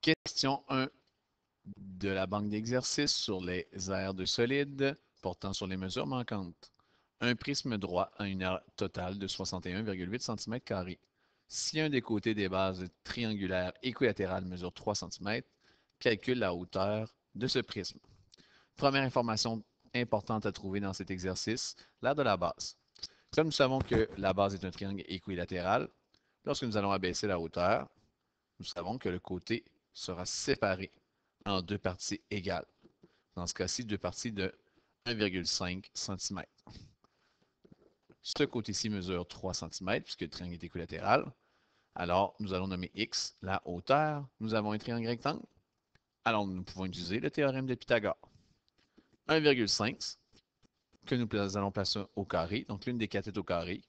Question 1 de la banque d'exercices sur les aires de solides portant sur les mesures manquantes. Un prisme droit a une aire totale de 61,8 cm². Si un des côtés des bases triangulaires équilatérales mesure 3 cm, calcule la hauteur de ce prisme. Première information importante à trouver dans cet exercice, l'aire de la base. Comme nous savons que la base est un triangle équilatéral, lorsque nous allons abaisser la hauteur, nous savons que le côté sera séparé en deux parties égales. Dans ce cas-ci, deux parties de 1,5 cm. Ce côté-ci mesure 3 cm puisque le triangle est équilatéral. Alors, nous allons nommer x la hauteur. Nous avons un triangle rectangle. Alors, nous pouvons utiliser le théorème de Pythagore. 1,5 que nous allons placer au carré, donc l'une des cathètes au carré,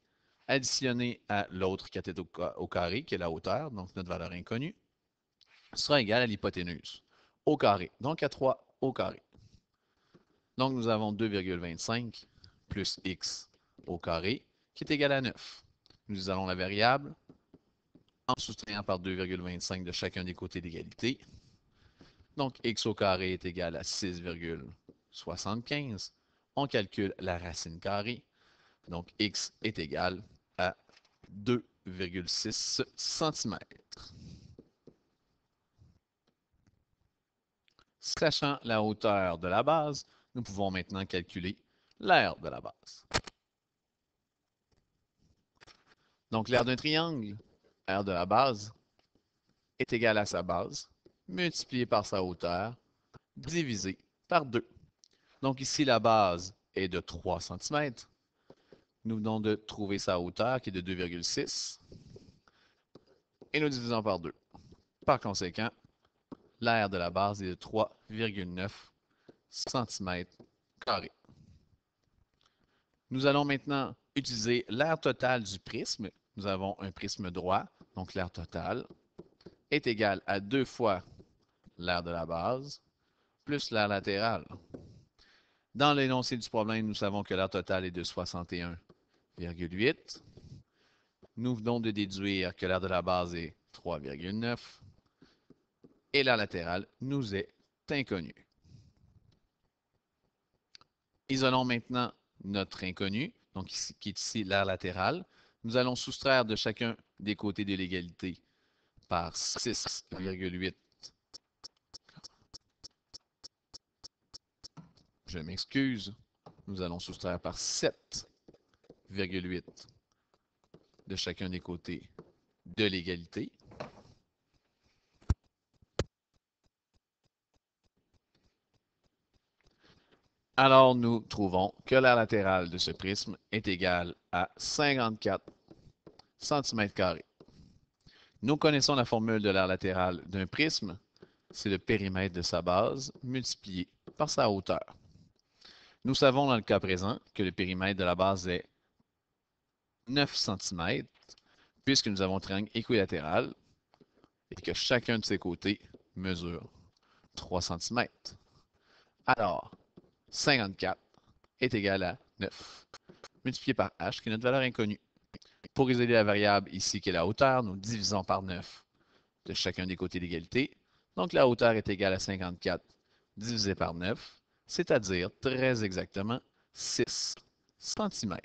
additionné à l'autre cathète au carré, qui est la hauteur, donc notre valeur inconnue, sera égale à l'hypoténuse au carré, donc à 3 au carré. Donc nous avons 2,25 plus x au carré, qui est égal à 9. Nous allons la variable en soustrayant par 2,25 de chacun des côtés d'égalité. Donc x au carré est égal à 6,75. On calcule la racine carrée. Donc x est égal à 2,6 cm. Sachant la hauteur de la base, nous pouvons maintenant calculer l'aire de la base. Donc l'aire d'un triangle, l'aire de la base, est égale à sa base, multiplié par sa hauteur, divisé par 2. Donc ici, la base est de 3 cm. Nous venons de trouver sa hauteur qui est de 2,6 et nous divisons par 2. Par conséquent, l'aire de la base est de 3,9 cm². Nous allons maintenant utiliser l'aire totale du prisme. Nous avons un prisme droit, donc l'aire totale est égale à 2 fois l'aire de la base plus l'aire latérale. Dans l'énoncé du problème, nous savons que l'aire totale est de 61,8. Nous venons de déduire que l'aire de la base est 3,9 et l'aire latérale nous est inconnue. Isolons maintenant notre inconnu, donc ici, qui est ici l'aire latérale. Nous allons soustraire de chacun des côtés de l'égalité par 6,8. Je m'excuse. Nous allons soustraire par 7,8 de chacun des côtés de l'égalité. Alors, nous trouvons que l'aire latérale de ce prisme est égale à 54 cm². Nous connaissons la formule de l'aire latérale d'un prisme. C'est le périmètre de sa base multiplié par sa hauteur. Nous savons dans le cas présent que le périmètre de la base est 9 cm, puisque nous avons un triangle équilatéral et que chacun de ses côtés mesure 3 cm. Alors, 54 est égal à 9, multiplié par h, qui est notre valeur inconnue. Pour isoler la variable ici, qui est la hauteur, nous divisons par 9 de chacun des côtés d'égalité. Donc, la hauteur est égale à 54 divisé par 9, c'est-à-dire très exactement 6 cm.